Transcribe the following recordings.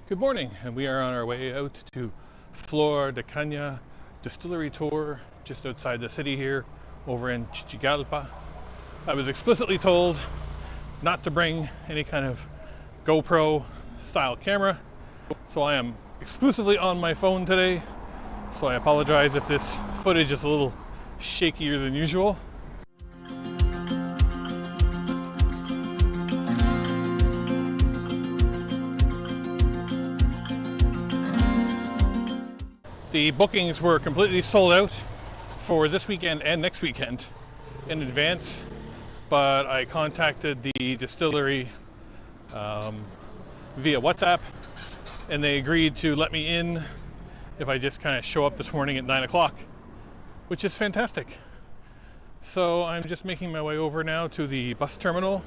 Good morning, and we are on our way out to Flor de Caña Distillery tour just outside the city here over in Chichigalpa. I was explicitly told not to bring any kind of GoPro style camera, so I am exclusively on my phone today, so I apologize if this footage is a little shakier than usual. The bookings were completely sold out for this weekend and next weekend in advance, but I contacted the distillery via WhatsApp, and they agreed to let me in if I just kind of show up this morning at 9 o'clock, which is fantastic. So I'm just making my way over now to the bus terminal,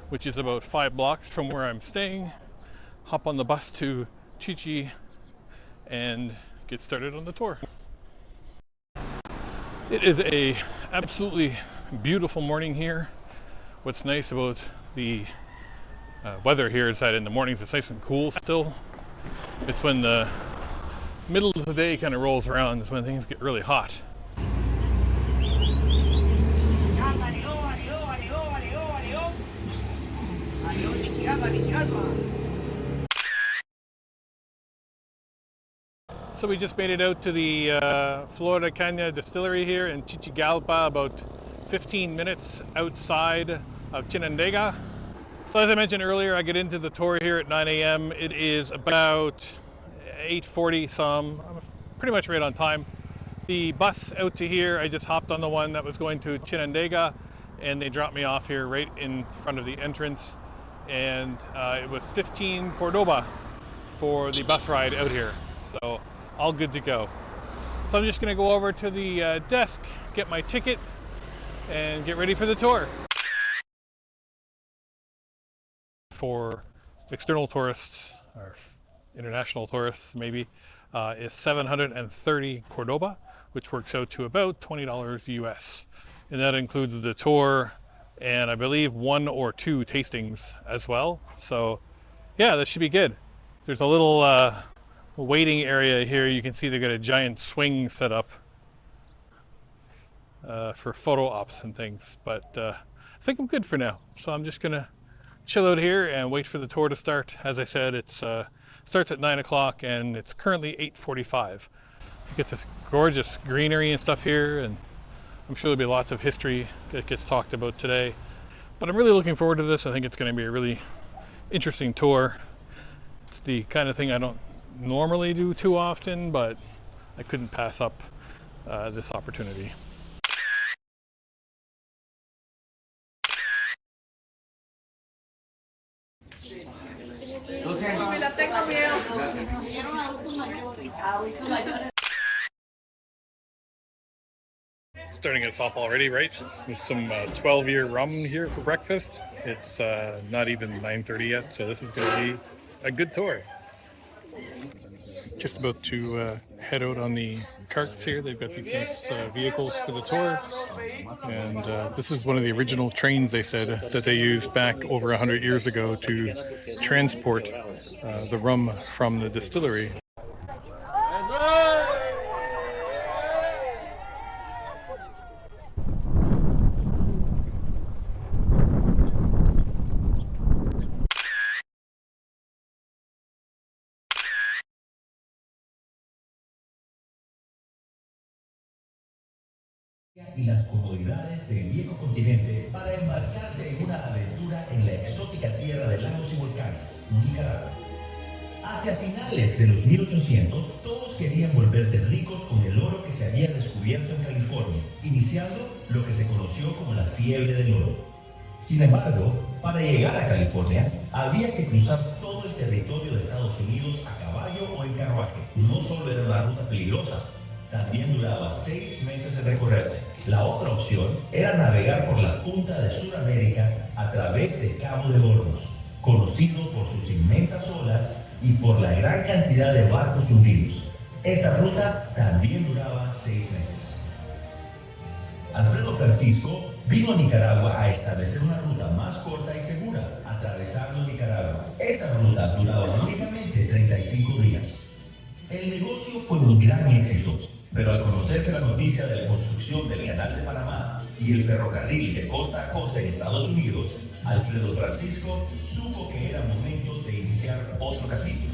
which is about 5 blocks from where I'm staying, hop on the bus to Chichi, and get started on the tour. It is a absolutely beautiful morning here. What's nice about the weather here is that in the mornings it's nice and cool still. It's when the middle of the day kind of rolls around is when things get really hot. So we just made it out to the Flor de Caña Distillery here in Chichigalpa, about 15 minutes outside of Chinandega. So as I mentioned earlier, I get into the tour here at 9 a.m. It is about 8:40 some. I'm pretty much right on time. The bus out to here, I just hopped on the one that was going to Chinandega, and they dropped me off here right in front of the entrance. And it was 15 Cordoba for the bus ride out here. So all good to go. So I'm just going to go over to the desk, get my ticket, and get ready for the tour. For external tourists, or international tourists maybe, is 730 Cordoba, which works out to about $20 US. And that includes the tour and I believe 1 or 2 tastings as well. So yeah, this should be good. There's a little waiting area here. You can see they've got a giant swing set up for photo ops and things, but I think I'm good for now. So I'm just gonna chill out here and wait for the tour to start. As I said, it starts at 9 o'clock and it's currently 8:45. You get this gorgeous greenery and stuff here, and I'm sure there'll be lots of history that gets talked about today. But I'm really looking forward to this. I think it's going to be a really interesting tour. It's the kind of thing I don't normally do too often, but I couldn't pass up this opportunity. Starting us off already, right? With some 12-year rum here for breakfast. It's not even 9:30 yet, so this is going to be a good tour. Just about to head out on the carts here. They've got these nice vehicles for the tour, and this is one of the original trains, they said, that they used back over 100 years ago to transport the rum from the distillery. Y las comodidades del viejo continente para embarcarse en una aventura en la exótica tierra de lagos y volcanes, Nicaragua. Hacia finales de los 1800, todos querían volverse ricos con el oro que se había descubierto en California, iniciando lo que se conoció como la fiebre del oro. Sin embargo, para llegar a California, había que cruzar todo el territorio de Estados Unidos a caballo o en carruaje. No solo era una ruta peligrosa, también duraba 6 meses en recorrerse. La otra opción era navegar por la punta de Sudamérica a través de Cabo de Hornos, conocido por sus inmensas olas y por la gran cantidad de barcos hundidos. Esta ruta también duraba 6 meses. Alfredo Francisco vino a Nicaragua a establecer una ruta más corta y segura, atravesando Nicaragua. Esta ruta duraba únicamente 31 negocio fue un gran éxito, pero al conocerse la noticia de la construcción del Canal de Panamá y el ferrocarril de costa a costa en Estados Unidos, Alfredo Francisco supo que era momento de iniciar otro capítulo.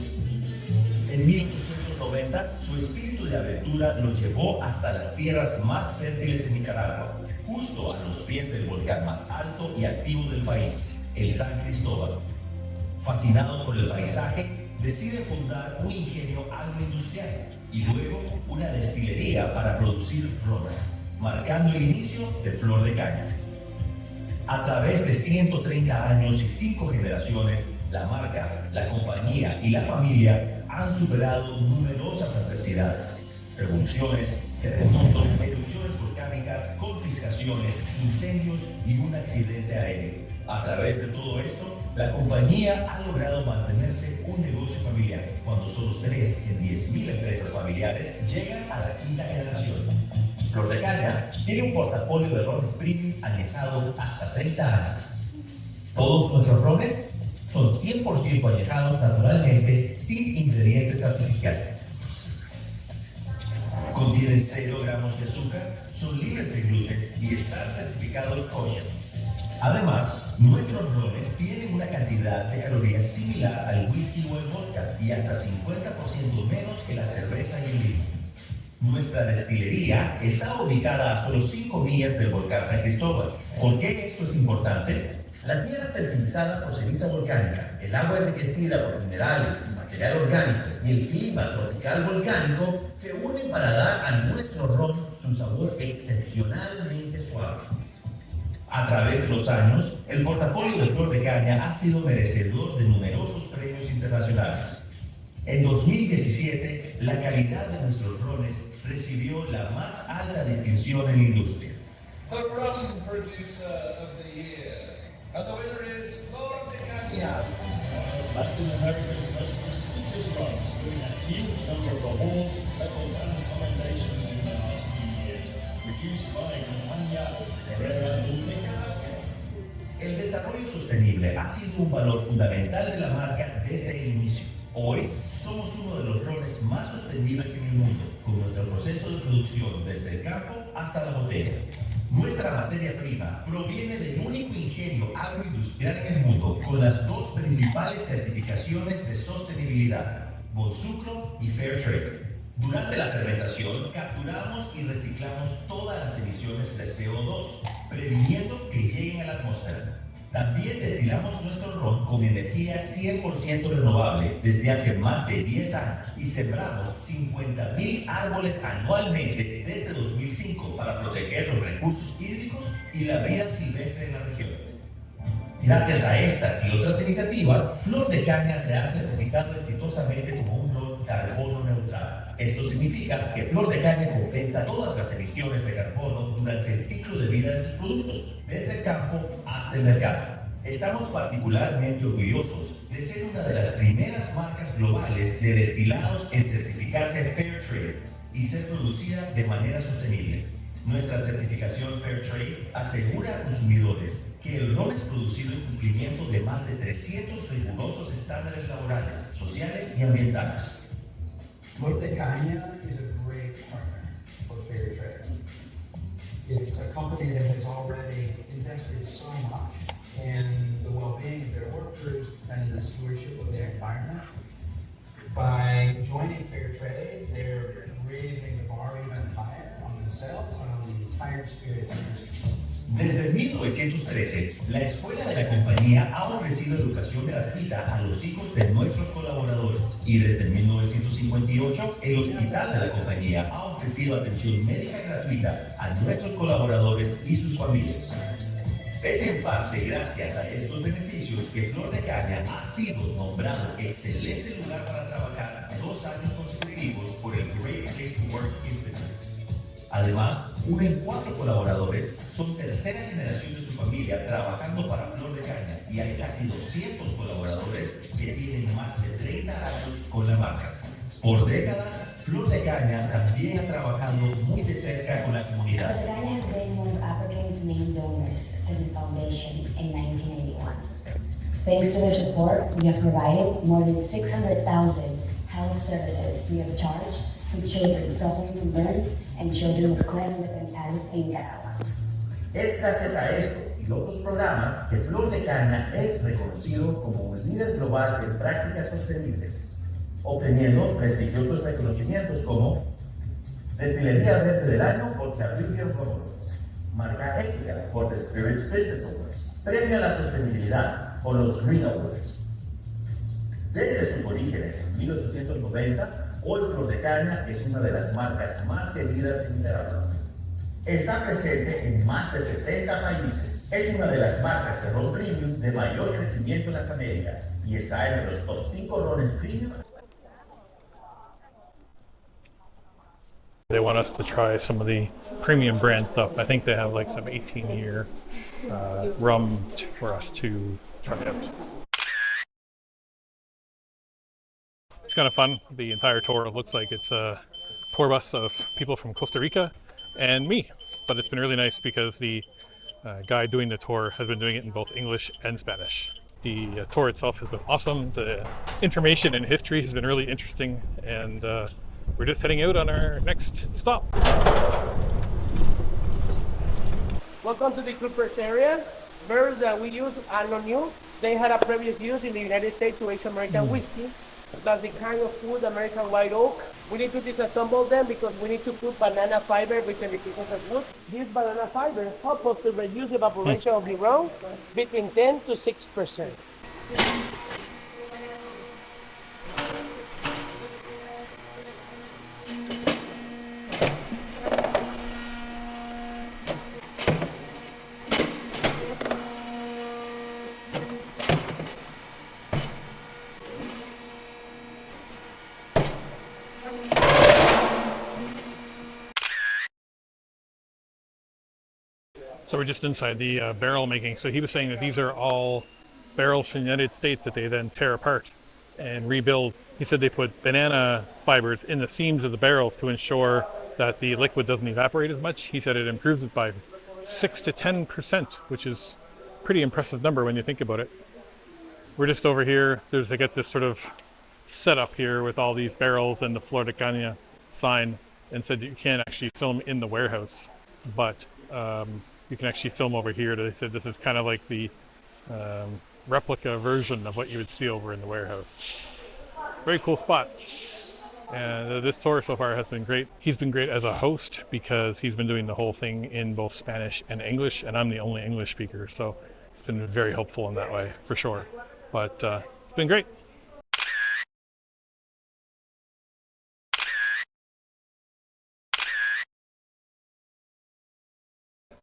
En 1890, su espíritu de aventura lo llevó hasta las tierras más fértiles en Nicaragua, justo a los pies del volcán más alto y activo del país, el San Cristóbal. Fascinado por el paisaje, decide fundar un ingenio agroindustrial y luego una destilería para producir ron, marcando el inicio de Flor de Caña. A través de 130 años y 5 generaciones, la marca, la compañía y la familia han superado numerosas adversidades, revoluciones, terremotos, erupciones volcánicas, confiscaciones, incendios y un accidente aéreo. A través de todo esto, la compañía ha logrado mantenerse un negocio familiar, cuando solo 3 en 10.000 empresas familiares llegan a la 5ª generación. Flor de Caña tiene un portafolio de rones premium añejados hasta 30 años. Todos nuestros rones son 100% añejados naturalmente, sin ingredientes artificiales. Contienen 0 gramos de azúcar, son libres de gluten y están certificados kosher. Además, nuestros rones tienen una cantidad de calorías similar al whisky o el vodka y hasta 50% menos que la cerveza y el vino. Nuestra destilería está ubicada a solo 5 millas del volcán San Cristóbal. ¿Por qué esto es importante? La tierra fertilizada por ceniza volcánica, el agua enriquecida por minerales y material orgánico y el clima tropical volcánico se unen para dar a nuestro ron su sabor excepcionalmente suave. A través de los años, el portafolio de Flor de Caña ha sido merecedor de numerosos premios internacionales. En 2017, la calidad de nuestros rones recibió la más alta distinción en la industria. The Rum Producer of the Year. And the winner is Flor de Caña. Latin America's most prestigious rums, winning a huge number of awards, medals and commendations in the last few years. Produced by Caña, Herrera y Nicaragua. El desarrollo sostenible ha sido un valor fundamental de la marca desde el inicio. Hoy somos uno de los rones más sostenibles en el mundo, con nuestro proceso de producción desde el campo hasta la botella. Nuestra materia prima proviene del único ingenio agroindustrial en el mundo con las 2 principales certificaciones de sostenibilidad, Bonsucro y Fair Trade. Durante la fermentación, capturamos y reciclamos todas las emisiones de CO2, previniendo que lleguen a la atmósfera. También destilamos nuestro ron con energía 100% renovable desde hace más de 10 años y sembramos 50.000 árboles anualmente desde 2005 para proteger los recursos hídricos y la vida silvestre en la región. Gracias a estas y otras iniciativas, Flor de Caña se ha certificado exitosamente como un ron carbono neutral. Esto significa que Flor de Caña compensa todas las emisiones de carbono durante el ciclo de vida de sus productos, desde el campo hasta el mercado. Estamos particularmente orgullosos de ser una de las primeras marcas globales de destilados en certificarse Fair Trade y ser producida de manera sostenible. Nuestra certificación Fair Trade asegura a consumidores que el ron es producido en cumplimiento de más de 300 rigurosos estándares laborales, sociales y ambientales. Flor de Caña is a great partner for Fair Trade. It's a company that has already invested so much in the well-being of their workers and in the stewardship of their environment. By joining Fair Trade, they're raising the bar even higher on themselves and on the entire spirits industry. Desde 1913, la escuela de la compañía ha ofrecido educación gratuita a los hijos de nuestros colaboradores y desde 1958 el hospital de la compañía ha ofrecido atención médica gratuita a nuestros colaboradores y sus familias. Es en parte gracias a estos beneficios que Flor de Caña ha sido nombrado excelente lugar para trabajar 2 años consecutivos por el Great Place to Work Institute. Además, 1 en 4 colaboradores son tercera generación de su familia trabajando para Flor de Caña y hay casi 200 colaboradores que tienen más de 30 años con la marca. Por décadas, Flor de Caña también ha trabajado muy de cerca con la comunidad. Flor de Caña has been one of Africa's main donors since its foundation in 1981. Thanks to their support, we have provided more than 600,000 health services free of charge to children suffering from burns and children with cleft lip and palate in Nicaragua. Es gracias a esto y otros programas que Flor de Caña es reconocido como un líder global en prácticas sostenibles, obteniendo prestigiosos reconocimientos como Destilería Verde del Año por Caribbean Awards, Marca Ética por The Spirits Business Awards, Premio a la Sostenibilidad por los Green Awards. Desde sus orígenes en 1890, hoy Flor de Caña es una de las marcas más queridas en Nicaragua. Está presente en más de 70 países. Es una de las marcas de ron premium de mayor crecimiento en las Américas y está entre los top 5 rones premium. They want us to try some of the premium brand stuff. I think they have like some 18-year rum for us to try out. It's kind of fun. The entire tour looks like it's a tour bus of people from Costa Rica and me. But it's been really nice because the guy doing the tour has been doing it in both English and Spanish. The tour itself has been awesome. The information and history has been really interesting, and we're just heading out on our next stop. Welcome to the Cooperage area. Barrels that we use are not new. They had a previous use in the United States to age American whiskey. That's the kind of wood, American white oak. We need to disassemble them because we need to put banana fiber between the pieces of wood. This banana fiber helps us to reduce the evaporation of the rum between 10 to 6%. So we're just inside the barrel making. So he was saying that these are all barrels from the United States that they then tear apart and rebuild. He said they put banana fibers in the seams of the barrels to ensure that the liquid doesn't evaporate as much. He said it improves it by 6 to 10%, which is a pretty impressive number when you think about it. We're just over here. They get this sort of setup here with all these barrels and the Flor de Caña sign, and said that you can't actually film in the warehouse, but you can actually film over here. They said this is kind of like the replica version of what you would see over in the warehouse. Very cool spot. And this tour so far has been great. He's been great as a host because he's been doing the whole thing in both Spanish and English, and I'm the only English speaker, so it's been very helpful in that way, for sure. But it's been great.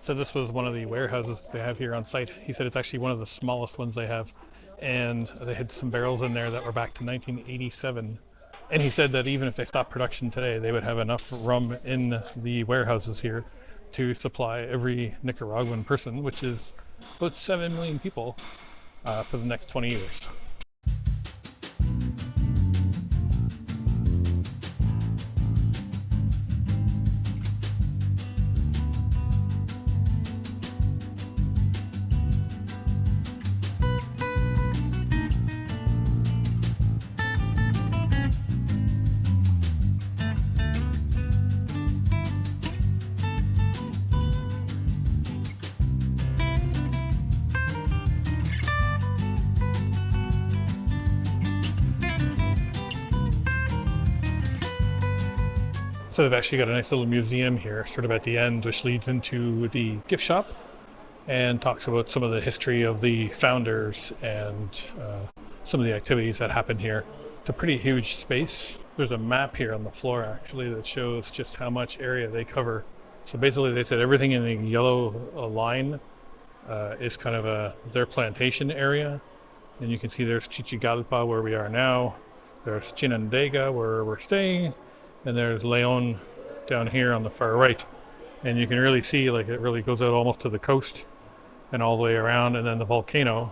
So this was one of the warehouses they have here on site. He said it's actually one of the smallest ones they have, and they had some barrels in there that were back to 1987. And he said that even if they stopped production today, they would have enough rum in the warehouses here to supply every Nicaraguan person, which is about 7 million people, for the next 20 years. So they've actually got a nice little museum here, sort of at the end, which leads into the gift shop and talks about some of the history of the founders and some of the activities that happen here. It's a pretty huge space. There's a map here on the floor actually that shows just how much area they cover. So basically they said everything in the yellow line is kind of their plantation area. And you can see there's Chichigalpa where we are now. There's Chinandega where we're staying. And there's Leon down here on the far right. And you can really see like it really goes out almost to the coast and all the way around. And then the volcano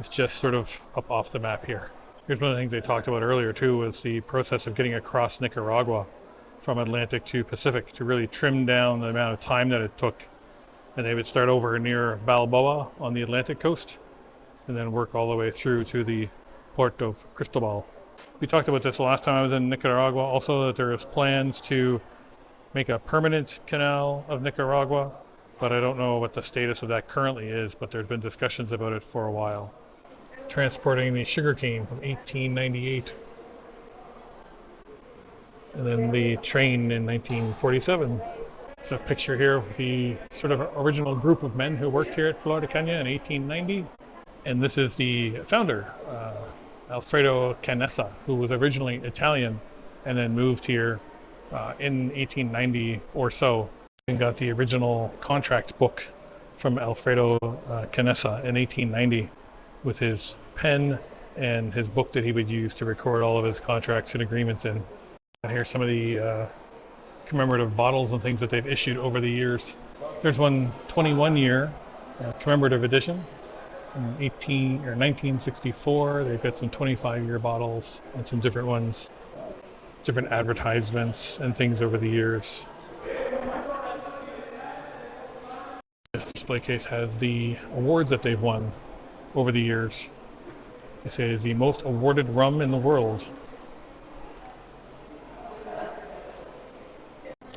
is just sort of up off the map here. Here's one of the things they talked about earlier too, was the process of getting across Nicaragua from Atlantic to Pacific to really trim down the amount of time that it took. And they would start over near Balboa on the Atlantic coast and then work all the way through to the port of Cristobal. We talked about this the last time I was in Nicaragua, also that there is plans to make a permanent canal of Nicaragua, but I don't know what the status of that currently is, but there's been discussions about it for a while. Transporting the sugarcane from 1898, and then the train in 1947. It's a picture here of the sort of original group of men who worked here at Flor de Caña in 1890, and this is the founder, Alfredo Canessa, who was originally Italian and then moved here in 1890 or so, and got the original contract book from Alfredo Canessa in 1890 with his pen and his book that he would use to record all of his contracts and agreements in. And here's some of the commemorative bottles and things that they've issued over the years. There's one 21-year commemorative edition in 1964. They've got some 25-year bottles and some different ones, different advertisements and things over the years. This display case has the awards that they've won over the years. They say it's the most awarded rum in the world.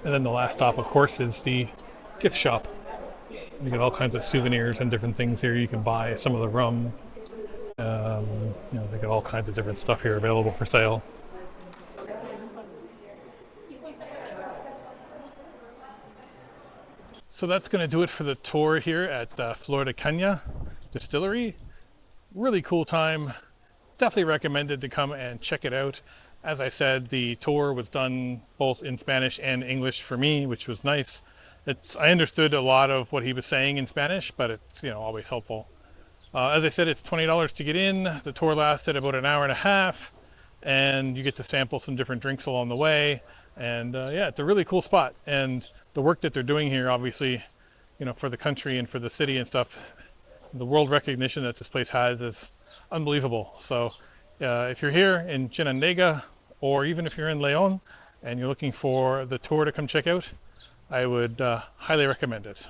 And then the last stop, of course, is the gift shop. You get all kinds of souvenirs and different things here. You can buy some of the rum. They got all kinds of different stuff here available for sale. So that's going to do it for the tour here at Flor de Caña Distillery. Really cool time. Definitely recommended to come and check it out. As I said, the tour was done both in Spanish and English for me, which was nice. I understood a lot of what he was saying in Spanish, but it's always helpful. As I said, it's $20 to get in. The tour lasted about an hour and a half, and you get to sample some different drinks along the way. And yeah, it's a really cool spot. And the work that they're doing here, obviously, for the country and for the city and stuff, the world recognition that this place has is unbelievable. So if you're here in Chinandega, or even if you're in León and you're looking for the tour to come check out, I would highly recommend it.